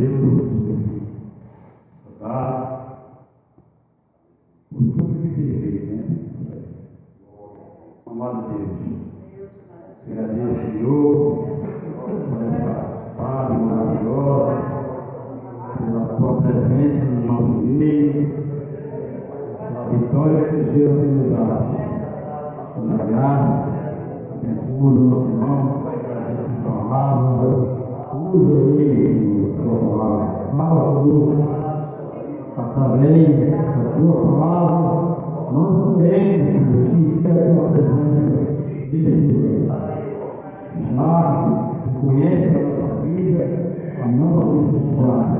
Deus, por tudo que tem feito, né? Amado Deus, agradeço, Senhor, por essa paz maravilhosa, pela tua presença no nosso meio, pela vitória que o Senhor tem nos dado. Na graça, abençoa o nosso irmão, vai trazer essa palavra, usa ele, a tua palavra, fala conosco, através da tua palavra, nós queremos que a tua presença desse Deus. Sabe, conhece a nossa vida, a nossa necessidade.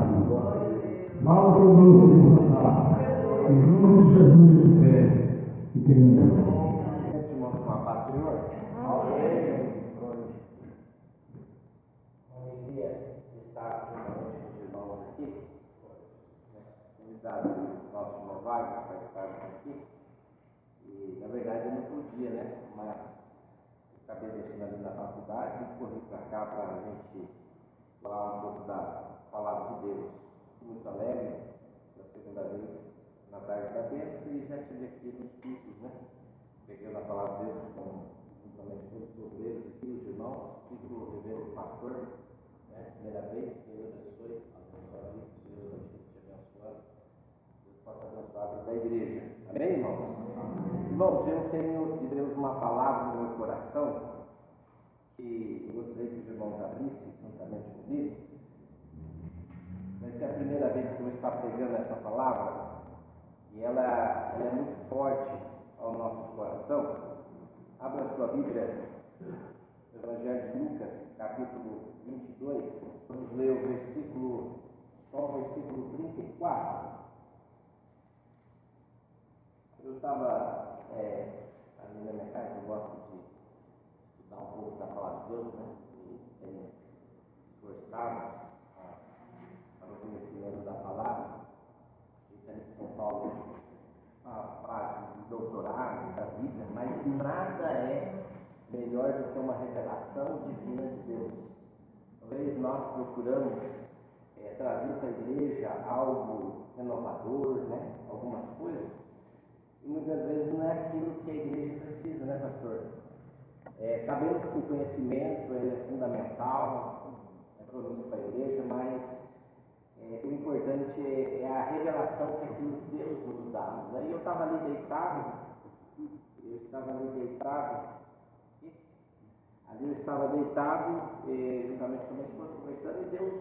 Fala conosco nessa tarde, em nome de Jesus de fé e terminamos. Nosso irmão Wagner para estarmos aqui, e na verdade eu não podia, né? Mas acabei deixando ali na faculdade e corri para cá para a gente falar um pouco da palavra de Deus. Muito alegre, pela segunda vez na tarde da bênção, e já estive aqui nos cultos, né? Pegando a palavra de Deus juntamente com os obreiros aqui, os irmãos, aqui com o reverendo pastor, né? Primeira vez, que Deus abençoe a nossa vida, Deus continue te abençoando. Possa abençoar a vida da igreja. Amém, irmãos? Irmãos, eu tenho de Deus uma palavra no meu coração que eu gostaria que os irmãos abrissem juntamente comigo. Vai ser a primeira vez que eu vou estar pregando essa palavra e ela é muito forte ao nosso coração. Abra a sua Bíblia, Evangelho de Lucas, capítulo 22. Vamos ler o versículo, só o versículo 34. Eu estava ali na minha casa, eu gosto de estudar um pouco da palavra de Deus, né? E esforçarmos para o conhecimento da palavra. A gente em São Paulo faz doutorado da Bíblia, mas nada é melhor do que uma revelação divina de Deus. Talvez nós procuramos trazer para a igreja algo renovador, né? Algumas coisas. E muitas vezes não é aquilo que a igreja precisa, né, pastor? Sabemos que o conhecimento é fundamental, é promissor para a igreja, mas o importante é a revelação que aquilo que Deus nos dá. Aí eu estava ali deitado, juntamente com a minha esposa conversando, e Deus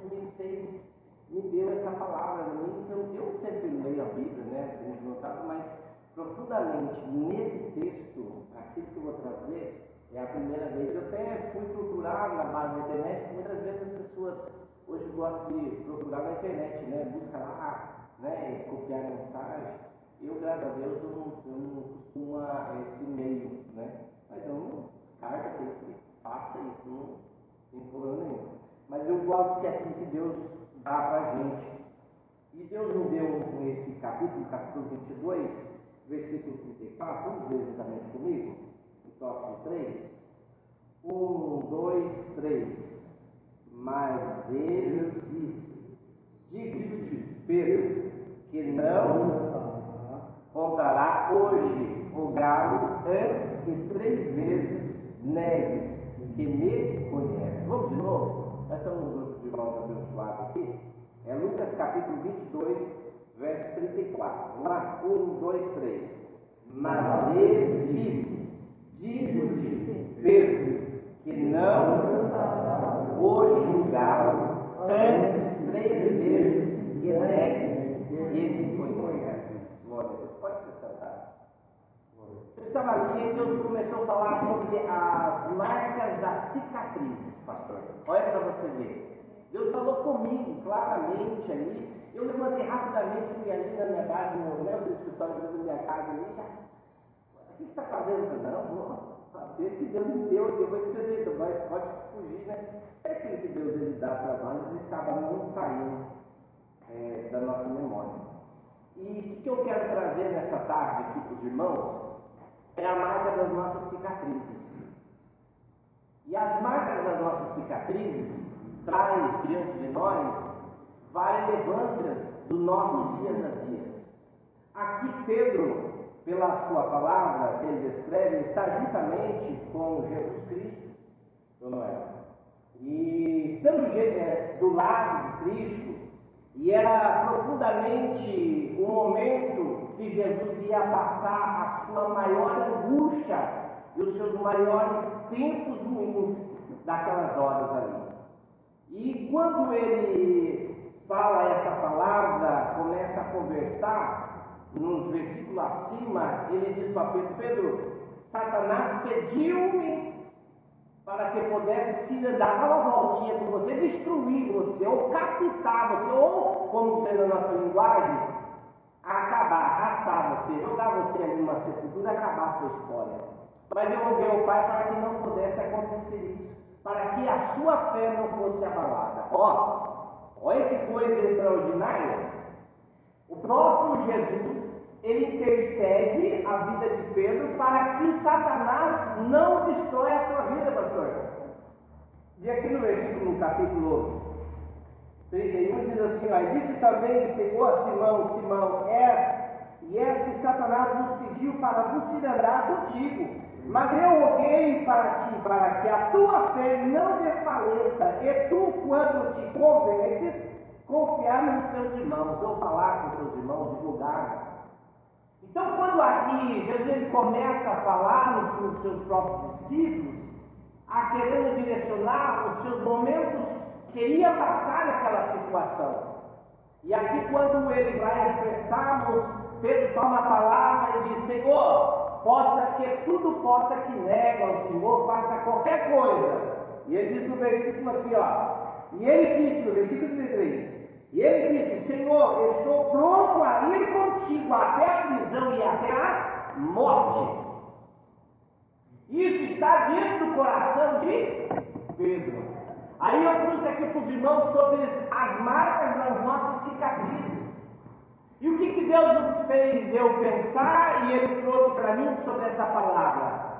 me deu essa palavra a mim. Então eu sempre leio a Bíblia, né, tenho notado, mas profundamente nesse texto, aquilo que eu vou trazer é a primeira vez. Eu até fui procurar na base da internet, porque muitas vezes as pessoas hoje gostam de procurar na internet, né? Busca lá, né? Copiar a mensagem. Eu, graças a Deus, eu não costumo esse meio, né? Mas eu não descarto aqueles que façam isso, não tem problema nenhum. Mas eu gosto que é aquilo que Deus dá pra gente. E Deus me deu esse capítulo 22, versículo 34, vamos ver juntamente comigo, no toque de 3. 1, 2, 3. Mas ele disse: digo-te, Pedro, que não contará hoje o galo antes que 3 vezes negues que me conhece. Vamos de novo? Nós estamos num grupo de irmãos abençoados aqui. É Lucas capítulo 22, verso 34. Vamos lá? 1, 2, 3. Mas ele disse: digo-te, Pedro, que não hoje o galo antes 3 vezes que negues ele conhece. Glória a Deus. Pode se sentar. Eu estava ali e Deus começou a falar sobre as marcas das cicatrizes, pastor. Olha para você ver. Deus falou comigo claramente ali. Eu levantei rapidamente, fui ali na minha casa, no meu escritório da minha casa ali, já. O que você está fazendo? Não, vou saber que Deus me deu, eu vou escrever, mas pode fugir, né? É aquilo que Deus ele dá para nós, ele acaba não saindo da nossa memória. E o que eu quero trazer nessa tarde aqui para os irmãos é a marca das nossas cicatrizes. E as marcas das nossas cicatrizes traz diante de nós várias relevâncias dos nossos dias a dias. Aqui Pedro, pela sua palavra, ele descreve, está juntamente com Jesus Cristo, não é? E estando do lado de Cristo, e era profundamente o momento que Jesus ia passar a sua maior angústia e os seus maiores tempos ruins daquelas horas ali. E quando ele fala essa palavra, começa a conversar, nos versículos acima, ele diz para Pedro: Pedro, Satanás pediu-me para que pudesse se dar uma voltinha com você, destruir você, ou captar você, ou, como diz na nossa linguagem, acabar, arrasar você, jogar você ali numa sepultura e acabar a sua história. Mas eu roguei ao Pai para que não pudesse acontecer isso, para que a sua fé não fosse abalada. Olha que coisa extraordinária. O próprio Jesus, ele intercede a vida de Pedro para que o Satanás não destrói a sua vida, pastor. E aqui no versículo, no capítulo 31, diz assim, disse também o Senhor, Simão, és que Satanás nos pediu para vos cirandar contigo, mas eu roguei para ti, para que a tua fé não desfaleça, e tu, quando te convertes, confiar nos teus irmãos, ou falar com teus irmãos, divulgar. Então, quando aqui Jesus ele começa a falar nos seus próprios discípulos, a querendo direcionar os seus momentos que ia passar naquela situação. E aqui, quando ele vai expressarmos, Pedro toma a palavra e diz: Senhor, tudo possa que nega ao Senhor, faça qualquer coisa. E ele diz no versículo aqui, e ele disse, no versículo 33, e ele disse: Senhor, eu estou pronto a ir contigo até a prisão e até a morte. Isso está dentro do coração de Pedro. Aí eu trouxe aqui para os irmãos sobre as marcas das nossas cicatrizes. E o que Deus nos fez eu pensar, e ele trouxe para mim sobre essa palavra?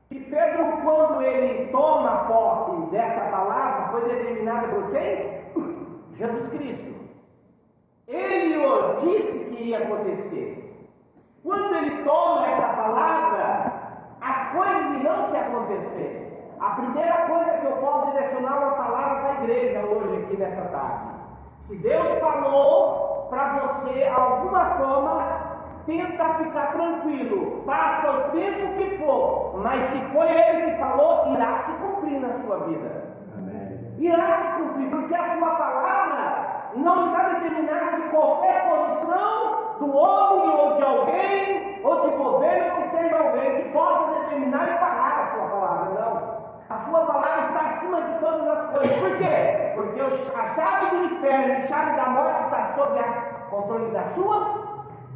Que Pedro, quando ele toma posse dessa palavra, foi determinado por quem? Jesus Cristo. Ele o disse que ia acontecer. Quando ele toma essa palavra, as coisas irão se acontecer. A primeira coisa que eu posso direcionar uma palavra para a igreja hoje, aqui nessa tarde. Se Deus falou para você alguma forma, tenta ficar tranquilo, passa o tempo que for, mas se foi Ele que falou, irá se cumprir na sua vida. Amém. Irá se cumprir, porque a sua palavra não está determinada de qualquer posição do homem ou de alguém, ou de governo, que seja alguém que possa determinar e parar a sua palavra, não. A sua palavra está acima de todas as coisas. Por quê? Porque a chave do inferno e a chave da morte está sob o controle das suas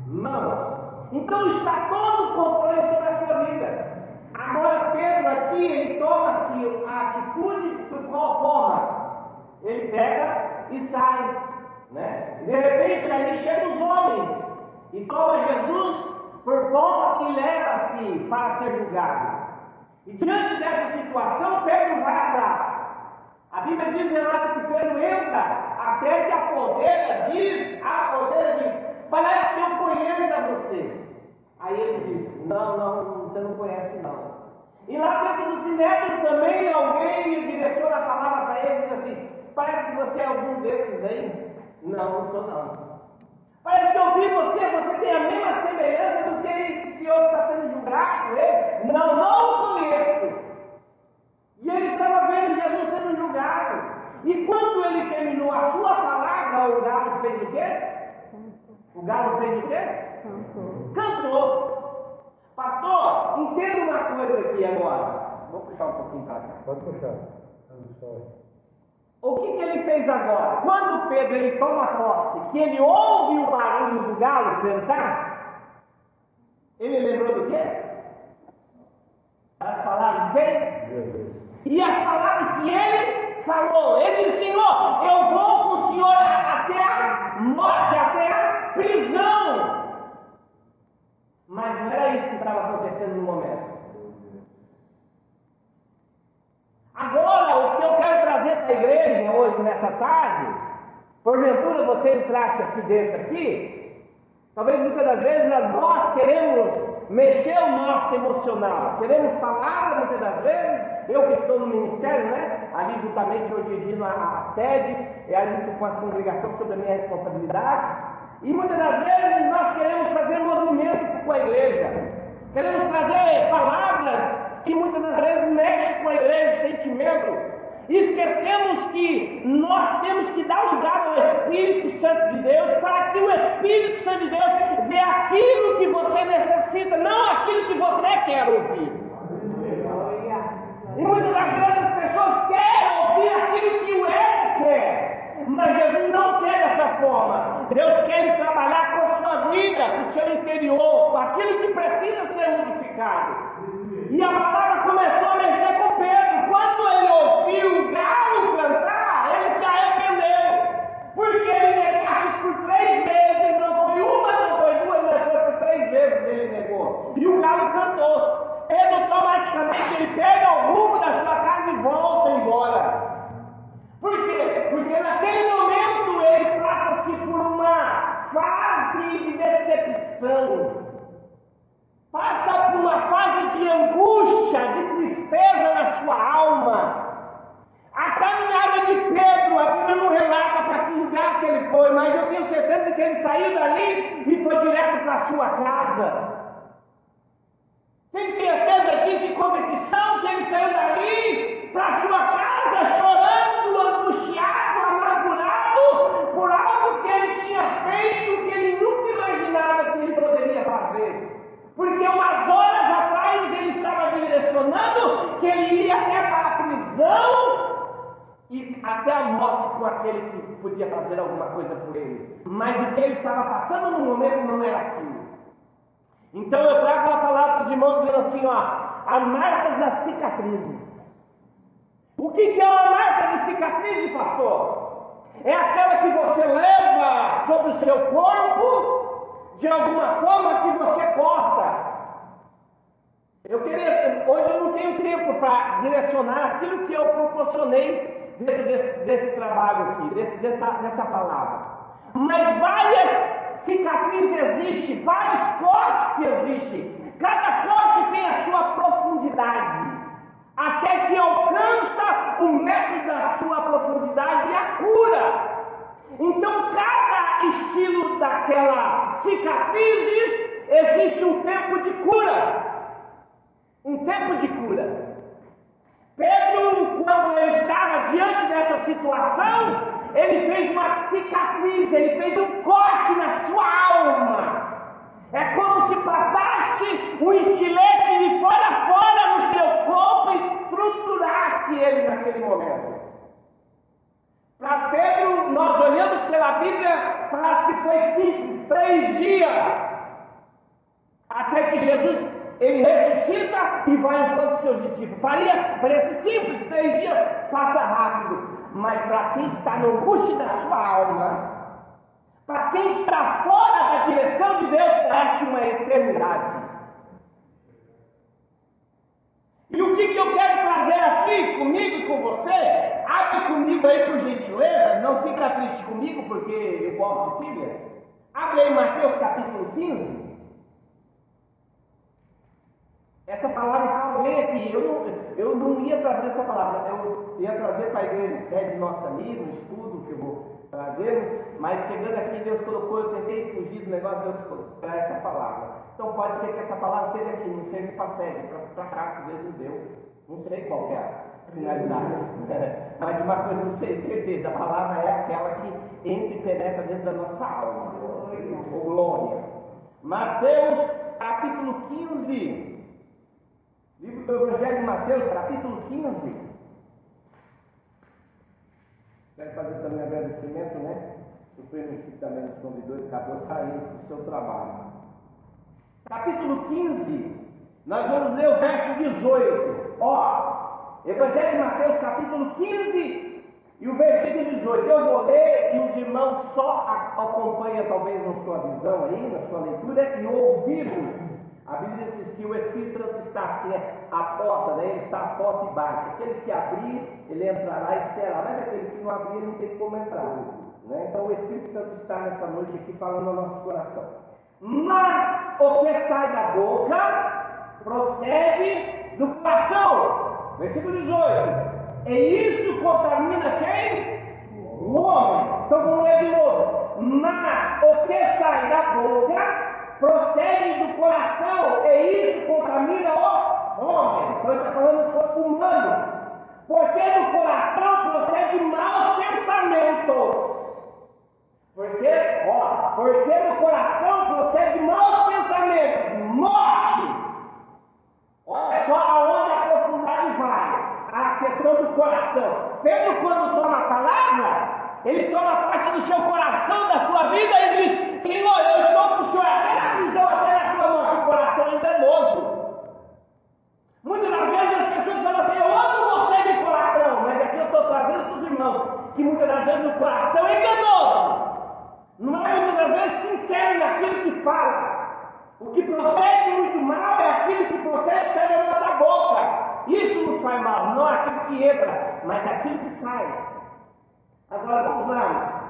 mãos. Então está todo o controle sobre a sua vida. Agora Pedro aqui, ele toma-se a atitude do qual forma? Ele pega e sai, né? De repente aí chegam os homens e toma Jesus por posse e leva-se para ser julgado. E diante dessa situação, Pedro vai atrás. A Bíblia diz, relata que Pedro entra até que a porteira diz, parece que eu conheço você. Aí ele diz: não, você não conhece não. E lá dentro do Sinédrio também alguém direciona a palavra para ele e diz assim: parece que você é algum desses aí. Não sou não. Parece que eu vi você tem a mesma semelhança do que esse senhor que está sendo julgado. Ele? Não conheço. E ele estava vendo Jesus sendo julgado. E quando ele terminou a sua palavra, o galo fez o quê? O galo fez o quê? Cantou. Pastor, entenda uma coisa aqui agora. Vou puxar um pouquinho para cá. Pode puxar. O que ele fez agora? Quando Pedro ele toma posse, que ele ouve o barulho do galo cantar, ele lembrou do quê? As palavras dele? E as palavras que ele falou. Ele disse: Senhor, eu vou com o Senhor até a morte, até a prisão. Mas não era isso que estava acontecendo no momento. Agora, o que eu quero trazer para a igreja hoje, nessa tarde, Porventura você entrasse aqui dentro aqui, talvez muitas das vezes nós queremos mexer o nosso emocional, queremos falar muitas das vezes, eu que estou no ministério, né? Ali juntamente hoje dirigindo a sede, ali junto com a congregação sobre a minha responsabilidade, e muitas das vezes nós queremos fazer movimento com a igreja, queremos trazer palavras que muitas das vezes mexem com a igreja, sentimento. Esquecemos que nós temos que dar lugar ao Espírito Santo de Deus, para que o Espírito Santo de Deus vê aquilo que você necessita, não aquilo que você quer ouvir. E muitas das vezes as pessoas querem ouvir aquilo que o ego quer, mas Jesus não quer dessa forma. Deus quer trabalhar com a sua vida, com o seu interior, com aquilo que precisa ser modificado. E a palavra começou a mexer com Pedro. Quando ele ouviu o galo cantar, ele se arrependeu. Porque ele negasse por 3 vezes, não foi uma, não foi duas, não foi por 3 vezes ele negou. E o galo cantou. Pedro automaticamente ele pega o rumo da sua casa e volta embora. Por quê? Porque naquele momento ele passa-se por uma fase de decepção. Passa por uma fase de angústia, de tristeza na sua alma. A caminhada de Pedro, a Bíblia não relata para que lugar que ele foi, mas eu tenho certeza que ele saiu dali e foi direto para a sua casa. Tenho certeza disso e convicção que ele saiu dali para a sua casa chorando, angustiado, amargurado por algo que ele tinha feito que ele nunca imaginava que ele poderia fazer. Porque umas horas atrás ele estava direcionando que ele iria até para a prisão e até a morte com aquele que podia fazer alguma coisa por ele. Mas o que ele estava passando no momento não era aquilo. Então eu trago uma palavra para os irmãos dizendo assim, a marca das cicatrizes. O que é uma marca de cicatriz, pastor? É aquela que você leva sobre o seu corpo de alguma forma que você corta. Hoje eu não tenho tempo para direcionar aquilo que eu proporcionei dentro desse trabalho aqui, dessa palavra. Mas várias cicatrizes existem, vários cortes que existem. Cada corte tem a sua profundidade, até que alcança o metro da sua profundidade e a cura. Então, cada estilo daquela cicatrizes, existe um tempo de cura. Um tempo de cura. Pedro, quando ele estava diante dessa situação, ele fez uma cicatriz, ele fez um corte na sua alma. É como se passasse um estilete de fora a fora no seu corpo e fruturasse ele naquele momento. Para Pedro, nós olhamos pela Bíblia, parece que foi simples, 3 dias, até que Jesus, ele ressuscita e vai ao encontro dos seus discípulos. Parece simples, 3 dias, passa rápido, mas para quem está no angústia da sua alma, para quem está fora da direção de Deus, parece uma eternidade. E o que eu quero trazer aqui comigo e com você? Abre comigo aí por gentileza, não fica triste comigo porque eu gosto de Bíblia. Abre aí Mateus capítulo 15. Essa palavra está alguém aqui. Eu não ia trazer essa palavra, eu ia trazer para a igreja sede nossa ali, no estudo que eu vou trazer, mas chegando aqui Deus colocou, eu tentei fugir do negócio, Deus traz essa palavra. Então pode ser que essa palavra seja aqui, não seja para a sede, para cá que Deus nos deu. Não sei qual é a finalidade, mas de uma coisa eu sei certeza, a palavra é aquela que entra e penetra dentro da nossa alma. Oh, glória. Mateus capítulo 15. Livro do Evangelho de Mateus, capítulo 15. Quero fazer também um agradecimento, né? O prêmio que também nos convidou e acabou saindo do seu trabalho. Capítulo 15, nós vamos ler o verso 18. Evangelho de Mateus, capítulo 15 e o versículo 18. Eu vou ler e os irmãos só acompanham, talvez, na sua visão aí, na sua leitura, e ouvindo. A Bíblia diz que o Espírito Santo está assim, à porta, né? Ele está à porta e bate. Aquele que abrir, ele entrará e será. Mas aquele que não abrir, ele não tem como entrar. Né? Então o Espírito Santo está nessa noite aqui falando ao nosso coração. Mas o que sai da boca procede do coração. Versículo 18. E isso contamina quem? O homem. Então vamos ler de novo. Mas o que sai da boca procede do coração, e isso contamina o homem. Então ele está falando do corpo humano. Porque do coração procede maus pensamentos. Porque do coração procede maus pensamentos, morte. Olha só aonde a profundidade vai. A questão do coração. Pedro, quando toma a palavra, ele toma parte do seu coração, da sua vida, e diz: Senhor, eu estou com o Senhor até na prisão, até na sua morte. O coração é enganoso. Muitas das vezes as pessoas falam assim: eu amo você de coração, mas aqui eu estou trazendo para os irmãos que muitas das vezes o coração é enganoso. Não é muitas das vezes sincero naquilo que fala. O que procede muito mal é aquilo que procede da nossa boca. Isso nos faz mal, não aquilo que entra, mas aquilo que sai. Agora vamos lá.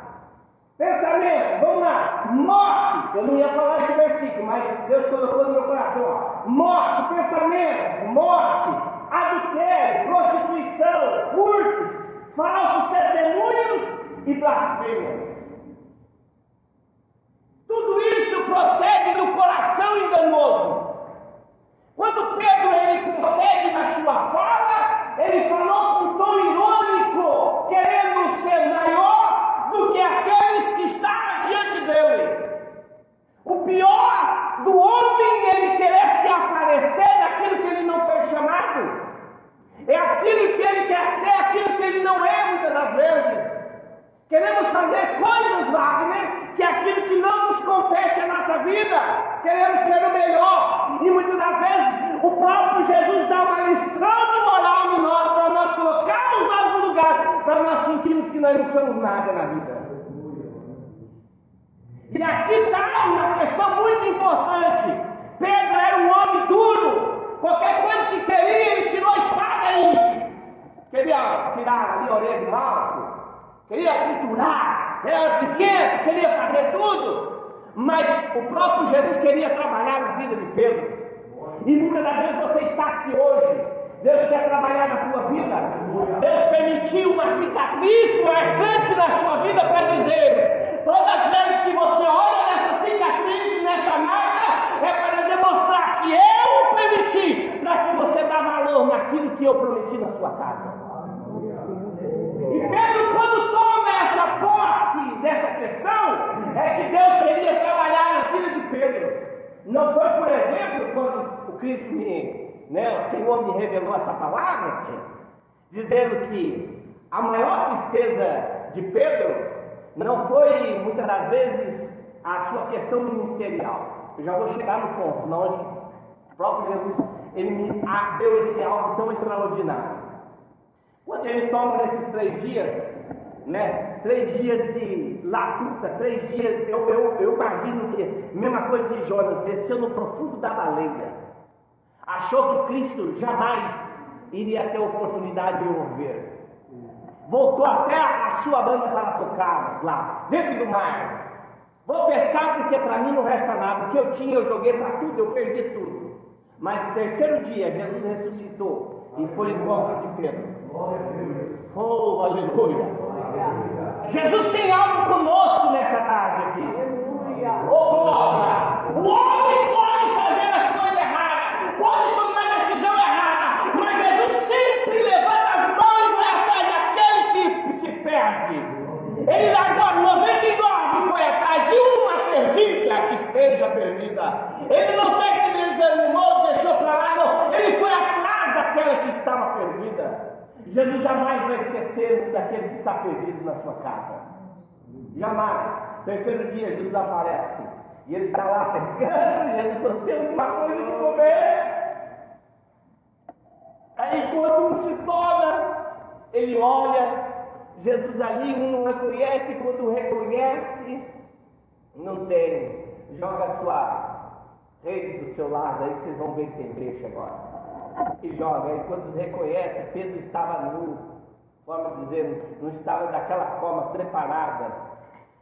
Pensamentos, vamos lá. Morte, eu não ia falar esse versículo, mas Deus colocou no meu coração. Morte, pensamentos, morte, adultério, prostituição, furtos, falsos testemunhos e blasfêmias. Tudo isso procede do coração enganoso. Quando Pedro ele procede na sua fala, ele falou com um tom irônico, querendo ser maior do que aqueles que estavam diante dele. O pior do homem é ele querer se aparecer naquilo que ele não foi chamado. É aquilo que ele quer ser, aquilo que ele não é muitas das vezes. Queremos fazer coisas, Wagner, que é aquilo que não nos compete à nossa vida. Queremos ser o melhor. E muitas das vezes o próprio Jesus dá uma lição de moral em nós, para nós colocarmos nós no lugar, para nós sentirmos que nós não somos nada na vida. E aqui está uma questão muito importante. Pedro era um homem duro. Qualquer coisa que queria, ele tirou a espada aí. Queria tirar ali a orelha de Malco. Queria triturar, era pequeno, queria fazer tudo, mas o próprio Jesus queria trabalhar na vida de Pedro. E muitas das vezes você está aqui hoje, Deus quer trabalhar na tua vida. Deus permitiu uma cicatriz marcante na sua vida para dizer: todas as vezes que você olha nessa cicatriz, nessa marca, é para demonstrar que eu permiti, para que você dê valor naquilo que eu prometi na sua casa. E Pedro, quando toma essa posse dessa questão, é que Deus queria trabalhar na vida de Pedro. Não foi, por exemplo, quando o Cristo o Senhor me revelou essa palavra, dizendo que a maior tristeza de Pedro não foi, muitas das vezes, a sua questão ministerial. Eu já vou chegar no ponto, onde o próprio Jesus ele me deu esse algo tão extraordinário. Quando ele toma nesses 3 dias, 3 dias de latuta, 3 dias, eu imagino que, mesma coisa de Jonas, desceu no profundo da baleia, achou que Cristo jamais iria ter oportunidade de ouvir, voltou até a sua banda para tocar lá, dentro do mar. Vou pescar porque para mim não resta nada, o que eu tinha eu joguei para tudo, eu perdi tudo. Mas no 3º dia, Jesus ressuscitou e foi em encontro de Pedro. Oh, aleluia! Jesus tem algo conosco nessa tarde aqui. Oh, glória! O homem pode fazer as coisas erradas, pode tomar a decisão errada, mas Jesus sempre levanta as mãos e vai atrás daquele que se perde. Ele largou 99 e foi atrás de uma perdida que esteja perdida. Ele não sei que desanimou, deixou para lá, não. Ele foi atrás daquela que estava perdida. Jesus jamais vai esquecer daquele que está perdido na sua casa. Jamais. 3º dia, Jesus aparece. E ele está lá pescando. E Jesus falou: tem alguma coisa de comer. Aí, quando um se torna, ele olha. Jesus ali, um não reconhece. Quando reconhece, não tem. Joga a sua rede do seu lado. Aí vocês vão ver que tem peixe agora. E joga, e quando reconhece, Pedro estava nu, forma de dizer, não estava daquela forma preparada.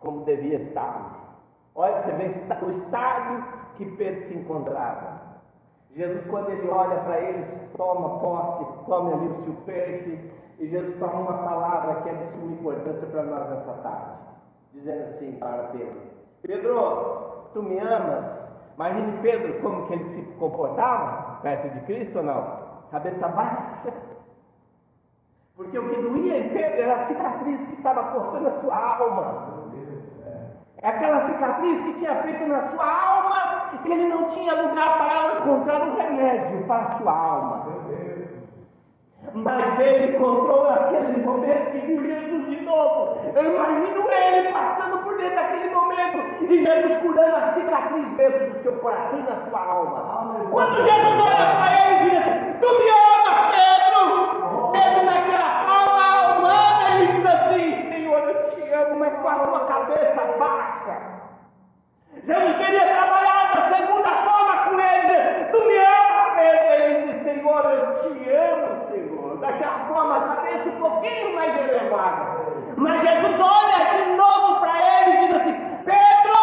como devia estar. Olha para você ver o estado que Pedro se encontrava. Jesus, quando ele olha para eles, toma posse, come ali o seu peixe, e Jesus toma uma palavra que é de suma importância para nós nessa tarde, dizendo assim para Pedro: Pedro, tu me amas? Imagine Pedro como que ele se comportava perto de Cristo ou não? Cabeça baixa. Porque o que doía em Pedro era a cicatriz que estava cortando a sua alma. É aquela cicatriz que tinha feito na sua alma, que ele não tinha lugar para encontrar um remédio para a sua alma. Mas ele encontrou naquele momento que viu Jesus de novo. Eu imagino ele passando por dentro daquele momento e Jesus curando a cicatriz dentro do seu coração e na sua alma. Quando Jesus olha para ele e diz: tu me amas, Pedro? Pedro, naquela forma humana, ele diz assim: Senhor, eu te amo, mas com a sua cabeça baixa. Jesus queria trabalhar da segunda forma com ele, dizer: tu me amas, Pedro? Ele diz: Senhor, eu te amo, Senhor. Daquela forma, a cabeça um pouquinho mais elevada. Mas Jesus olha de novo para ele e diz assim: Pedro,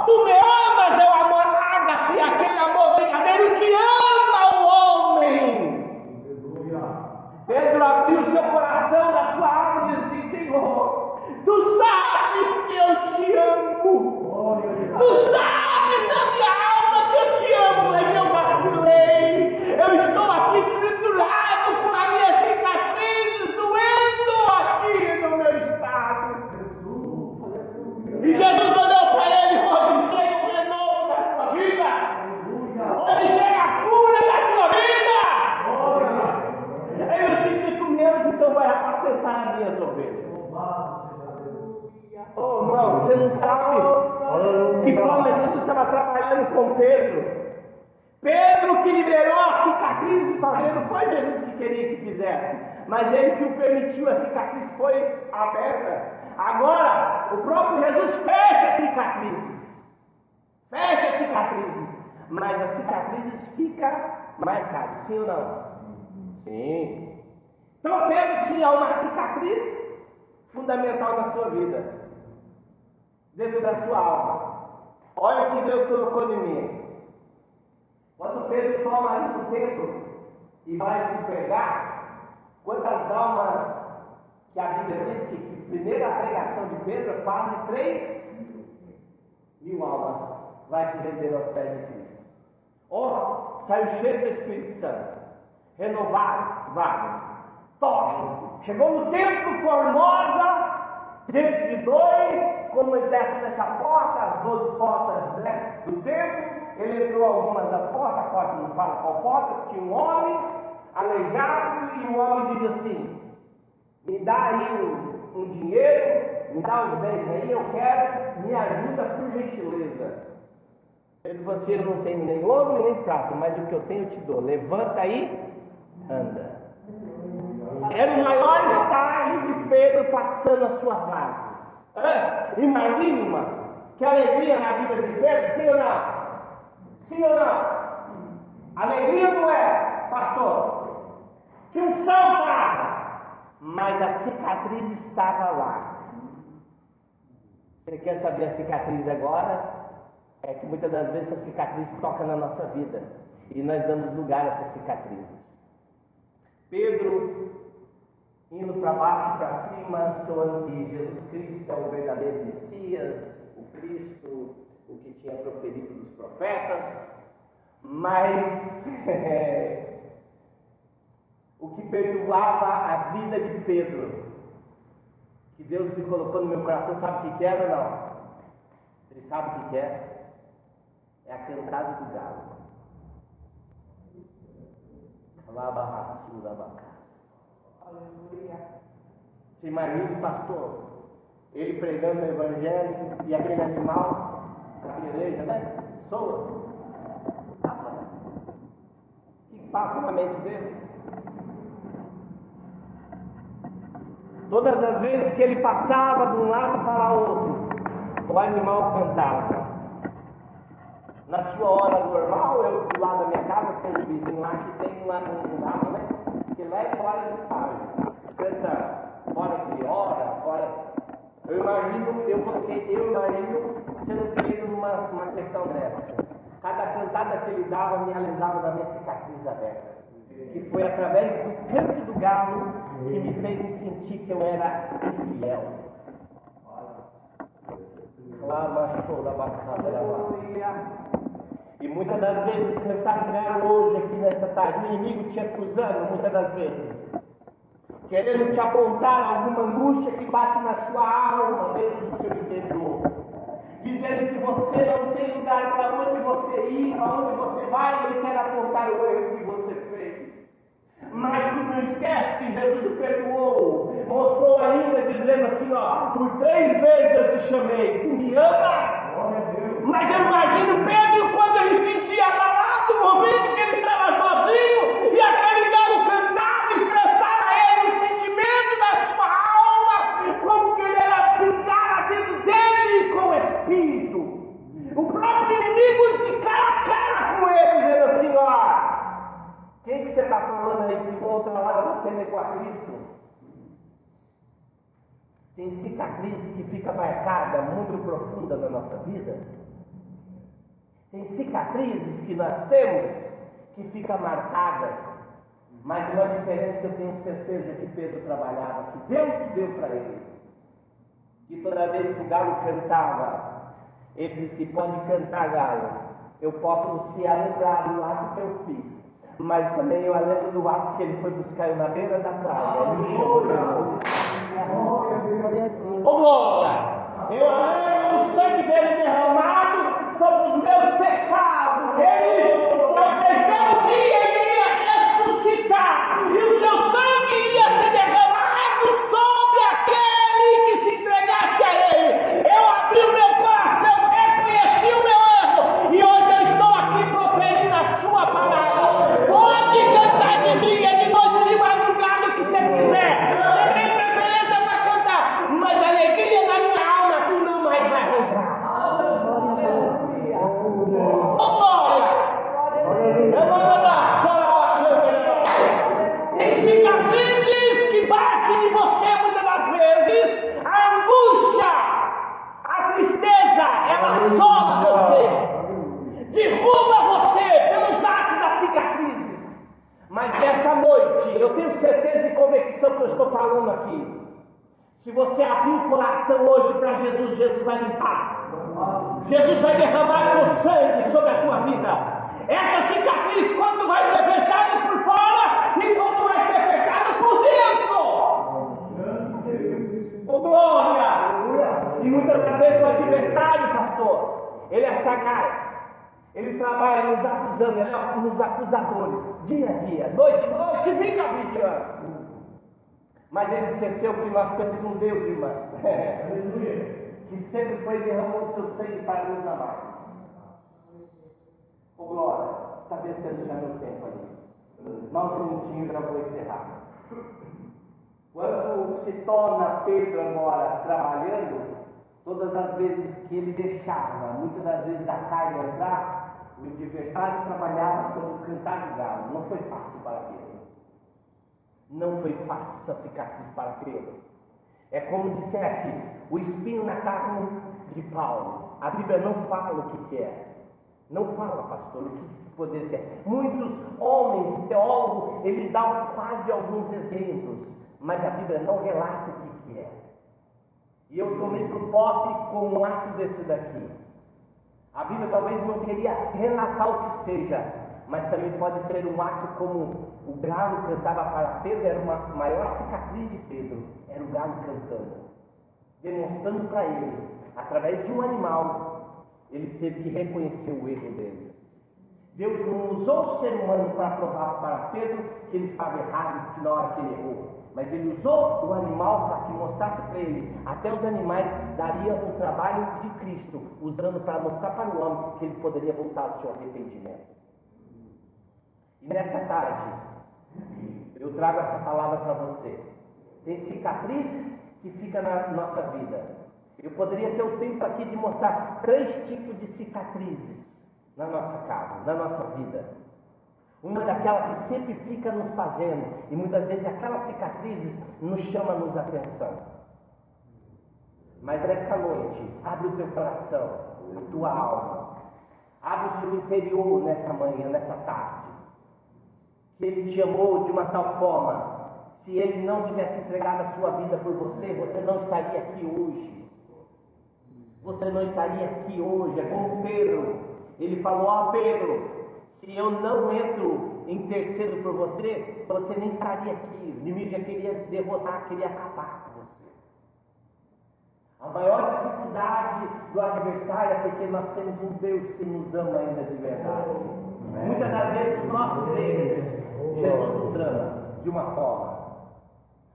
tu me amas? É o amor ágape, aquele amor verdadeiro que ama o homem. Pedro abriu seu coração da sua alma e disse assim: Senhor, tu sabes que eu te amo. Tu sabes da minha alma que eu te amo, mas eu vacilei. Eu estou aqui triturado com as minhas cicatrizes, doendo aqui no meu estado. E Jesus olhou para ele e falou assim: chega um renovo da tua vida. Onde chega a cura da tua vida. Aí eu disse: se tu me amas, então vai apacentar as minhas ovelhas. Oh, irmão, você não sabe que forma Jesus estava trabalhando com Pedro. Pedro que liberou as cicatrizes fazendo, foi Jesus que queria que fizesse, mas ele que o permitiu, a cicatriz foi aberta. Agora, o próprio Jesus fecha as cicatrizes. Fecha as cicatrizes. Mas as cicatrizes ficam marcadas, sim ou não? Sim. Então Pedro tinha uma cicatriz fundamental na sua vida, dentro da sua alma. Olha o que Deus colocou em mim. Quando Pedro toma ali no templo e vai se pegar, quantas almas que a Bíblia diz que a primeira pregação de Pedro, quase 3.000 almas vai se render aos pés de Cristo. Oh, saiu cheio do Espírito Santo, renovado, vago, tocha, chegou no templo Formosa, diante de dois, como ele desce nessa porta, as 12 portas, né, do templo. Ele entrou algumas das portas, a porta não fala qual porta, tinha um homem aleijado, e o homem diz assim: me dá aí um dinheiro, me dá uns bens aí, eu quero, me ajuda por gentileza. Ele falou assim: eu não tenho nem ouro nem prata, mas o que eu tenho eu te dou, levanta aí, anda. Era o maior estágio de Pedro passando a sua fase. Imagine, irmão, que alegria na vida de Pedro, sim ou não? Sim ou não? Alegria não é, pastor? Que unção estava, mas a cicatriz estava lá. Você quer saber a cicatriz agora? É que muitas das vezes essa cicatriz toca na nossa vida e nós damos lugar a essas cicatrizes. Pedro indo para baixo, para cima, soando que Jesus Cristo é o verdadeiro Messias, o Cristo, o que tinha proferido dos profetas, mas o que perturbava a vida de Pedro, que Deus me colocou no meu coração, sabe o que era ou não? Ele sabe o que é? É a cantada do galo. Aleluia. Você imagina o pastor, ele pregando o evangelho e aquele animal da igreja, né? Soa. O que passa na mente dele? Todas as vezes que ele passava de um lado para outro, o animal cantava. Na sua hora normal, eu do lado da minha casa, tem um vizinho lá que tem um galo, né? Que lá é fora de estágio. Canta fora de hora, fora. Eu imagino sendo pego numa questão dessa. Cada cantada que ele dava me lembrava da minha cicatriz aberta, que foi através do canto do galo que me fez sentir que eu era infiel. E muitas das vezes cantar galo hoje aqui nessa tarde, o inimigo te acusando muitas das vezes, querendo te apontar alguma angústia que bate na sua alma, dentro do seu interior, dizendo que você não tem lugar para onde você ir, para onde você vai, ele quer apontar o erro que você fez. Mas tu não esquece que Jesus o perdoou, mostrou ainda dizendo assim, ó, por 3 vezes eu te chamei, tu me amas? Mas eu imagino Pedro quando ele se sentia abalado, no momento que ele estava sozinho, e aquele galo cantava, expressava a ele o sentimento da sua alma, como que ele era brigado dentro dele com o Espírito. O próprio inimigo de cara a cara com ele, dizendo assim, ó, quem que você está falando aí que outra hora você vem com a Cristo? Tem cicatrizes que ficam marcadas muito profunda na nossa vida. Tem cicatrizes que nós temos que fica marcada, mas uma diferença que eu tenho certeza que Pedro trabalhava, que Deus deu para ele, que toda vez que o galo cantava, ele disse, pode cantar galo, eu posso se lembrar do ato que eu fiz, mas também eu lembro do ato que ele foi buscar eu na beira da praia, ele me chamou de novo. Ô glória! Eu lembro do sangue dele derramado sobre os meus pecados. Ele, no terceiro dia, ele ia ressuscitar, e o seu sangue ia ser derramado sobre aquele que se entregasse a ele. Eu abri o meu coração, reconheci o meu erro, e hoje eu estou aqui proferindo a sua palavra. Pode cantar de dia, de noite, de madrugada, o que você quiser. Você tem preferência para cantar, mas a alegria na minha alma tu não mais vai arrancar. Tem cicatrizes que batem em você muitas das vezes. A angústia, a tristeza, ela sobe você, derruba você pelos atos das cicatrizes. Mas nessa noite, eu tenho certeza e convicção que eu estou falando aqui. Se você abrir o coração hoje para Jesus, Jesus vai limpar. Jesus vai derramar seu sangue sobre a tua vida. Essa cicatriz, quando vai ser fechada por fora e quando vai ser fechada por dentro. Oh, glória! E muitas vezes o adversário, pastor, ele é sagaz. Ele trabalha nos acusando, ele é nos acusadores, dia a dia, noite a noite, fica vigiando. Mas ele esqueceu que nós temos um Deus, irmã, que sempre foi derramando seu sangue para nos amar. Ô glória, está vencendo já meu tempo ali. Mais um minutinho já vou encerrar. Quando se torna Pedro agora trabalhando, todas as vezes que ele deixava, muitas das vezes a carga entrar, o adversário trabalhava sobre o cantar de galo. Não foi fácil para Pedro. Não foi fácil essa cicatriz para Pedro. É como dissesse, o espinho na carne de Paulo. A Bíblia não fala o que é. Não fala, pastor, o que isso poderia ser. Muitos homens, teólogos, eles dão quase alguns exemplos, mas a Bíblia não relata o que é. E eu tomei por posse com um ato desse daqui. A Bíblia talvez não queria relatar o que seja, mas também pode ser um ato como o galo cantava para Pedro, era uma maior cicatriz de Pedro, era o galo cantando, demonstrando para ele, através de um animal, ele teve que reconhecer o erro dele. Deus não usou o ser humano para provar para Pedro que ele estava errado, que na hora que ele errou, mas ele usou o animal para que mostrasse para ele. Até os animais dariam o trabalho de Cristo, usando para mostrar para o homem que ele poderia voltar ao seu arrependimento. E nessa tarde, eu trago essa palavra para você. Tem cicatrizes que ficam na nossa vida. Eu poderia ter o tempo aqui de mostrar 3 tipos de cicatrizes na nossa casa, na nossa vida. Uma daquela que sempre fica nos fazendo, e muitas vezes aquelas cicatrizes nos chamam a atenção. Mas nessa noite, abre o teu coração, a tua alma. Abre o seu interior nessa manhã, nessa tarde. Que Ele te amou de uma tal forma. Se Ele não tivesse entregado a sua vida por você, você não estaria aqui hoje. Você não estaria aqui hoje. É como Pedro. Ele falou: ó Pedro, se eu não entro intercedo por você, você nem estaria aqui. O inimigo já queria derrotar, queria acabar com você. A maior dificuldade do adversário é porque nós temos um Deus que nos ama ainda de verdade. Muitas das vezes os nossos erros, Jesus nos ama de uma forma.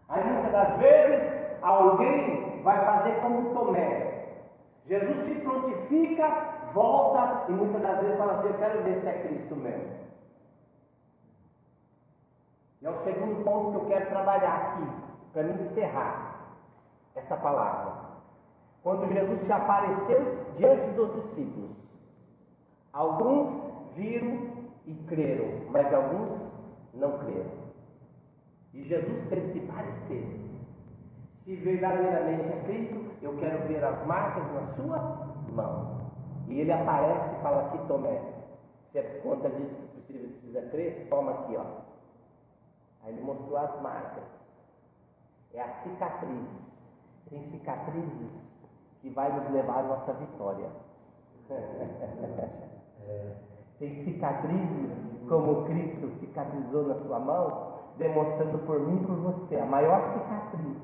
Aí muitas das vezes alguém vai fazer como Tomé. Jesus se prontifica, volta e muitas das vezes fala assim: eu quero ver se é Cristo mesmo. E é o segundo ponto que eu quero trabalhar aqui, para me encerrar essa palavra. Quando Jesus se apareceu diante dos discípulos, alguns viram e creram, mas alguns não creram. E Jesus teve que parecer. Se verdadeiramente é Cristo, eu quero ver as marcas na sua mão. E ele aparece e fala: aqui, Tomé, se é por conta disso que você precisa crer, toma aqui, ó. Aí ele mostrou as marcas. É as cicatrizes. Tem cicatrizes que vai nos levar à nossa vitória. Tem cicatrizes como Cristo cicatrizou na sua mão, demonstrando por mim e por você. A maior cicatriz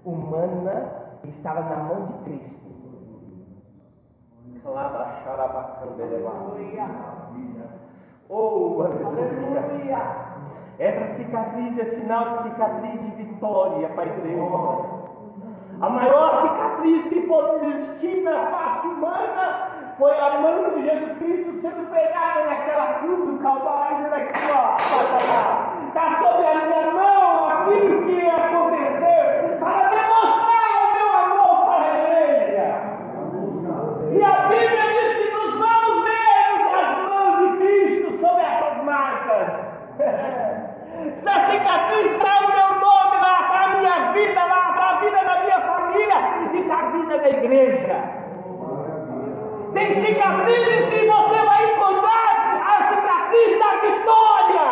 humana estava na mão de Cristo. Oh, aleluia! Essa cicatriz é sinal de cicatriz de vitória para a igreja. A maior cicatriz que pode existir na face humana foi a mão de Jesus Cristo sendo pregada naquela cruz do Calvário, dizendo aqui, ó, está sobre a minha mão aquilo que ia acontecer para demonstrar o meu amor para a igreja. E a Bíblia diz que nos vamos ver as mãos de Cristo sobre essas marcas. Se a cicatriz está o meu nome, lá está a minha vida, lá está a vida da minha família e está a vida da igreja. Tem cicatrizes que você vai encontrar a cicatriz da vitória.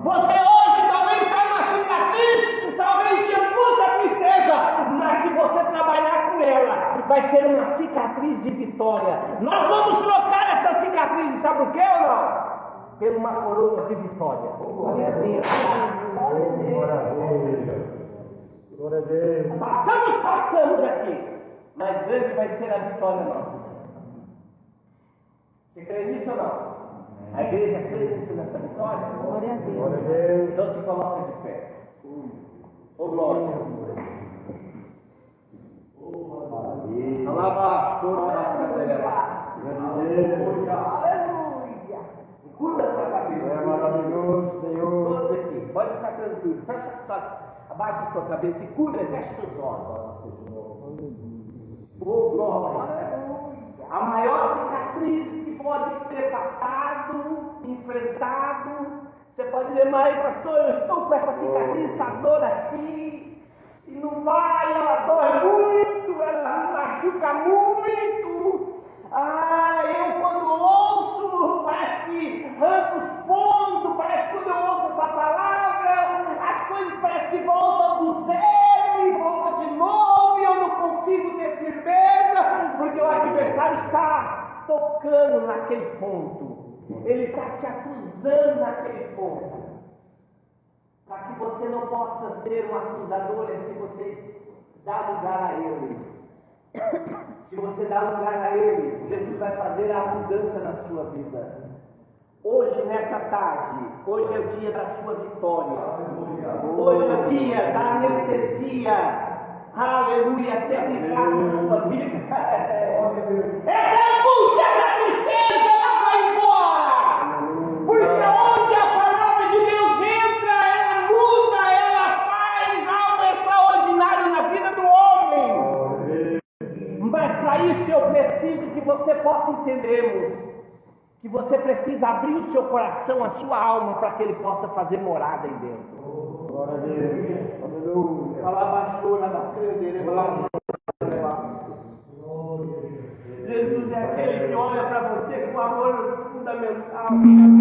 Você hoje talvez está numa cicatriz, talvez te acusa a tristeza, mas se você trabalhar com ela, vai ser uma cicatriz de vitória. Nós vamos trocar essa cicatriz, sabe por quê ou não? Por uma coroa de vitória. Glória a Deus. Glória a Deus. Passamos aqui, mas grande vai ser a vitória nossa. Você crê nisso ou não? A igreja crê nisso, nessa vitória? Glória a Deus. Glória a Deus. Então se coloca de pé. Ô glória. Alaba, curva a sua cabeça. É maravilhoso, Senhor. Todos aqui, pode ficar tranquilo. Abaixa a sua cabeça e curva e fecha os olhos. Oh, glória. A maior cicatriz que pode ter passado, enfrentado. Você pode dizer: mas pastor, eu estou com essa cicatriz, essa dor aqui, e não vai, ela dói muito, ela machuca muito. Eu quando ouço, parece que arranca os pontos, parece que quando eu ouço essa palavra, as coisas parecem que voltam do zero e voltam de novo, e eu não consigo ter firmeza, porque o adversário está tocando naquele ponto, ele está te acusando naquele ponto, para que você não possa ser um acusador, se você dá lugar a ele. Se você dá lugar a Ele, Jesus vai fazer a mudança na sua vida. Hoje, nessa tarde, hoje é o dia da sua vitória. Hoje é o dia da anestesia. Aleluia, ser aplicado na sua vida. Essa angústia, essa tristeza, ela vai embora. Porque onde a palavra de Deus entra, ela muda, ela faz algo extraordinário na vida do homem. Mas para isso eu preciso que você possa entender, que você precisa abrir o seu coração, a sua alma, para que ele possa fazer morada aí dentro. Glória a Deus. Aleluia. Fala baixou na bandeira. olha para você com amor fundamental.